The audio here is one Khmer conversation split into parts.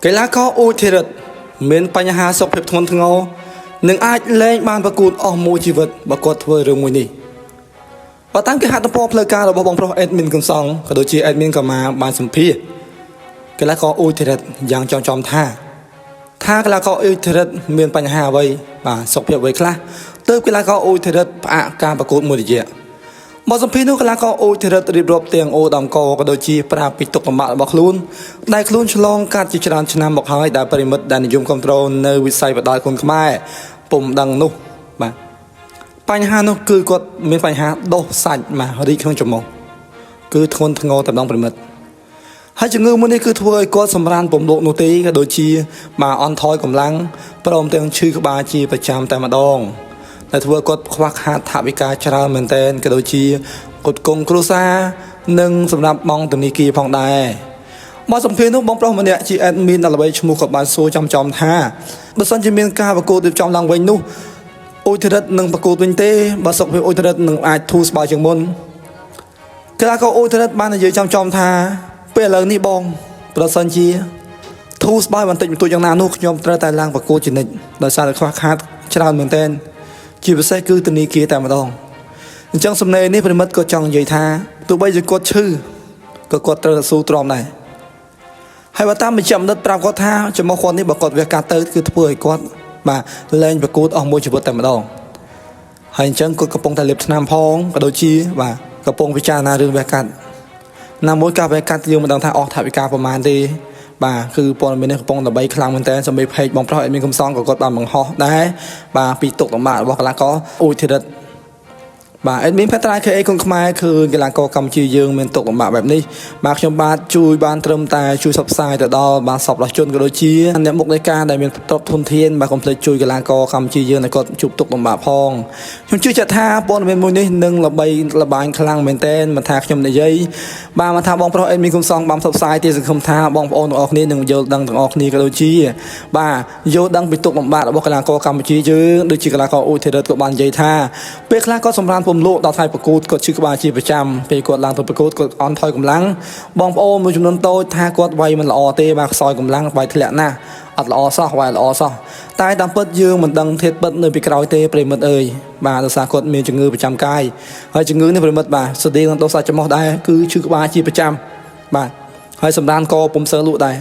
កីឡាករអ៊ូធីរិតមានបញ្ហាសុខភាពធ្ងន់ធ្ងរនិងអាចលែងបានប្រកួតអស់មួយជីវិតបើគាត់ធ្វើរឿងមួយនេះបើតាមគេហទំព័រផ្លូវការរបស់បងប្រុសអេដមីនកំសង់ក៏ដូចជាអេដមីនក៏បានសម្ភាសកីឡាករអ៊ូធីរិតយ៉ាងចំថាកីឡាករអ៊ូធីរិតមានបញ្ហាអ្វីបាទសុខភាពអ្វីខ្លះទើបកីឡាករអ៊ូធីរិតផ្អាកការប្រកួតមួយរយៈមកសម្ភាសនោះកីឡាករអ៊ូធីរិតរៀបរាប់ទាំងអូដំកក៏ដូចជាប្រាប់ពីទុកលំបាករបស់ខ្លួនដែលខ្លួនឆ្លងកាត់ជាច្រើនឆ្នាំមកហើយដែលប្រិមិត្តដែលនិយមគ្រប់គ្រងនៅវិស័យបដាល់គុនខ្មែរពុំដឹងនោះបាទបញ្ហានោះគឺគាត់មានបញ្ហាដុសសាច់រីកក្នុងច្រមុះគឺធ្ងន់ធ្ងរតែម្ដងប្រិមិត្តហើយជំងឺមួយនេះគឺធ្វើឲ្យគាត់សម្រានពំលោកនោះទេក៏ដូចជាអន់ថយកម្លាំងព្រមទាំងឈឺក្បាលជាប្រចាំតែម្ដងដែលធ្វើគាត់ខ្វះខាតថវិកាច្រើនមែនទែនក៏ដូចជាគាត់គង់គ្រួសារនិងសម្រាប់បងធនាគារផងដែរមកសម្ភារនោះបងប្រុសម្នាក់ជាអេដមីនដល់ល្បីឈ្មោះគាត់បានសួរចំថាបើសិនជាមានការប្រកួតរៀបចំឡើងវិញនោះអ៊ូធីរិតនឹងប្រកួតវិញទេបើសុខភាពអ៊ូធីរិតនឹងអាចធូរស្បើយជាងមុនកីឡាករអ៊ូធីរិតបាននិយាយចំថាពេលឥឡូវនេះបងប្រសិនជាធូរស្បើយបន្តិចបន្តួចយ៉ាងណានោះខ្ញុំត្រូវតែឡើងប្រកួតជានិច្ចដោយសារតែខ្វះខាតច្រើនមែនទែនជាពិសេសគឺធនាគារតែម្ដងអញ្ចឹងសំណេរនេះប្រិមិត្តក៏ចង់និយាយថាទោះបីជាគាត់ឈឺក៏គាត់ត្រូវតែស៊ូទ្រាំដែរហើយបើតាមបញ្ជាក់មនិតប្រាប់គាត់ថាចំពោះគាត់នេះបើគាត់វះកាត់ទៅគឺធ្វើឲ្យគាត់លែងប្រកួតអស់មួយជីវិតតែម្ដងហើយអញ្ចឹងគាត់កំពុងតែលេបថ្នាំផងក៏ដូចជាកំពុងពិចារណារឿងវះកាត់ណាមួយការវះកាត់យើងមិនដឹងថាអស់ថវិកាប្រមាណទេគឺព័ត៌មាននេះកំពុងដើម្បីខ្លាំងមែនតើសម្រាប់เพจបងប្រុសអេដមីនកំសងក៏គាត់បានបង្ហោះដែរពីទុកលំបាករបស់កីឡាករអ៊ូធីរិតអេដមីនផេត្រាខេអេគុនខ្មែរគឺកីឡាករកម្ពុជាយើងមានទុកលំបាកបែបនេះខ្ញុំបាទជួយបានត្រឹមតែជួយផ្សព្វផ្សាយទៅដល់សប្បុរសជនក៏ដូចជាអ្នកមុខនៃការដែលមានទ្រព្យធនធានកុំភ្លេចជួយកីឡាករកម្ពុជាយើងដែលគាត់ជួបទុកលំបាកផងខ្ញុំជឿជាក់ថាព័ត៌មានមួយនេះនឹងល្បីល្បាញខ្លាំងមែនទែនមិនថាខ្ញុំនិយាយមកថាបងប្រុសអេដមីនកំសងបានផ្សព្វផ្សាយទីសង្ឃឹមថាបងប្អូនទាំងអស់គ្នានឹងយល់ដឹងទាំងអស់គ្នាក៏ដូចជាយល់ដឹងពីទុកលំបាករបស់កីឡាករកម្ពុជាយើងដូចជាកីឡាករអ៊ូធីរិតក៏បាននិយាយថាពេលខ្លះគាត់សម្រានពំលោកដល់ថ្ងៃប្រកួតគាត់ឈឺក្បាលជាប្រចាំពេលគាត់ឡើងទៅប្រកួតគាត់អន់ថយកម្លាំងបងប្អូនមួយចំនួនតូចថាគាត់វាយមិនល្អទេខ្សោយកម្លាំងវាយធ្លាក់ណាស់អត់ល្អសោះវាយល្អសោះតែតាមពិតយើងមិនដឹងធាតុពិតនៅពីក្រោយទេប្រិមិត្តអើយដោយសារគាត់មានជំងឺប្រចាំកាយហើយជំងឺនេះប្រិមិត្តស្តីនឹងដុសសាច់ច្រមុះដែរគឺឈឺក្បាលជាប្រចាំហើយសម្រានក៏ពុំសូវលក់ដែរ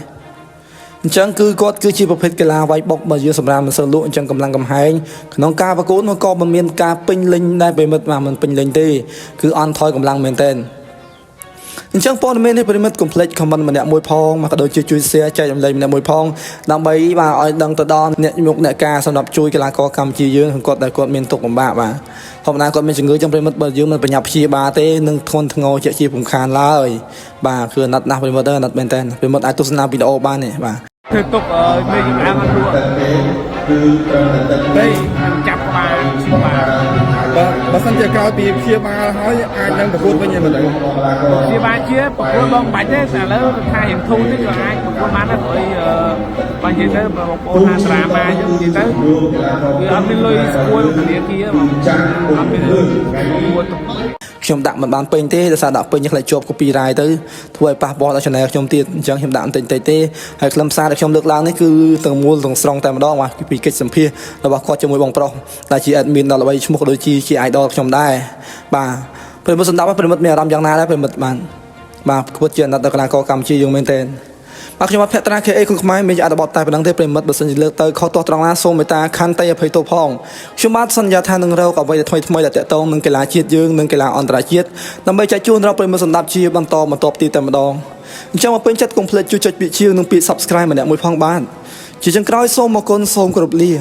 អញ្ចឹងគឺគាត់គឺជាប្រភេទកីឡាវាយបុកបើយើងសម្រាប់មិនសូវលក់អញ្ចឹងកម្លាំងកំហែងក្នុងការប្រកួតនោះក៏មិនមានការពេញលេញដែរប្រិមិត្តមិនពេញលេញទេគឺអន់ថយកម្លាំងមែនទែនអញ្ចឹងព័ត៌មាននេះប្រិមិត្តកុំភ្លេចខមមិនម្នាក់មួយផងក៏ដូចជាជួយ share ចែករំលែកម្នាក់មួយផងដើម្បីឲ្យដឹងទៅដល់អ្នកមុខអ្នកការសម្រាប់ជួយកីឡាករកម្ពុជាយើងគាត់ដែលគាត់មានទុកលំបាកធម្មតាគាត់មានជំងឺចឹងប្រិមិត្តបើយើងមិនប្រញាប់ព្យាបាលទេនឹងធ្ងន់ធ្ងរជាពំខានឡើយគឺអាណិតណាស់ប្រិមិត្តអាណិតមែនទែនប្រិមិត្តអាចទស្សនាវីដេអូបាននេះធ្វើទុកមេចំអាងអត់លក់គឺតែចាប់ក្បាលឈឺក្បាលបើសិនជាក្រោយពីព្យាបាលហើយអាចនឹងប្រកួតវិញទេមើលទៅព្យាបាលជាប្រកួតបងបាច់ទេតែឥឡូវថារៀងធូរទៀតក៏អាចប្រកួតបានដែរព្រោះបើនិយាយទៅបងប្អូនថាត្រាម៉ាយើងនិយាយទៅគឺអត់មានលុយស្គាល់ធនាគារមកអត់មានលុយប្រកួតខ្ញុំដាក់មិនបានពេញទេដោយសារដាក់ពេញខ្លាចជាប់ copyright ទៅធ្វើឲ្យប៉ះពាល់ដល់ channel ខ្ញុំទៀតអញ្ចឹងខ្ញុំដាក់បន្តិចៗទេហើយខ្លឹមសារដែលខ្ញុំលើកឡើងនេះគឺទាំងមូលទាំងស្រុងតែម្ដងពីកិច្ចសម្ភាសរបស់គាត់ជាមួយបងប្រុសដែលជា admin ដល់ល្បីឈ្មោះក៏ដូចជា idol ខ្ញុំដែរប្រិមិត្តសម្ដាប់ប្រិមិត្តមានអារម្មណ៍យ៉ាងណាដែរប្រិមិត្តគាត់ជាអាណិតដល់កីឡាករកម្ពុជាយើងមែនទែនខ្ញុំបាទភក្ត្រា KA គុនខ្មែរមានអត្ថបទតែប៉ុណ្្នឹងទេប្រិមិត្តបើសិនជាលើកទៅខុសទាស់ត្រង់ណាសូមមេត្តាខន្តីអភ័យទោសផងខ្ញុំបាទសន្យាថានឹងរកអ្វីថ្មីដែលតាក់ទងនឹងកីឡាជាតិយើងនិងកីឡាអន្តរជាតិដើម្បីចែកជូនដល់ប្រិមិត្តសម្ដាប់ជាបន្តទៀតតែម្ដងអញ្ចឹងមកពេញចិត្តកុំភ្លេចជួយចុចពាក្យជាវនិងពាក្យ Subscribe ម្នាក់មួយផងបាទជាចុងក្រោយសូមអរគុណសូមគោរពលា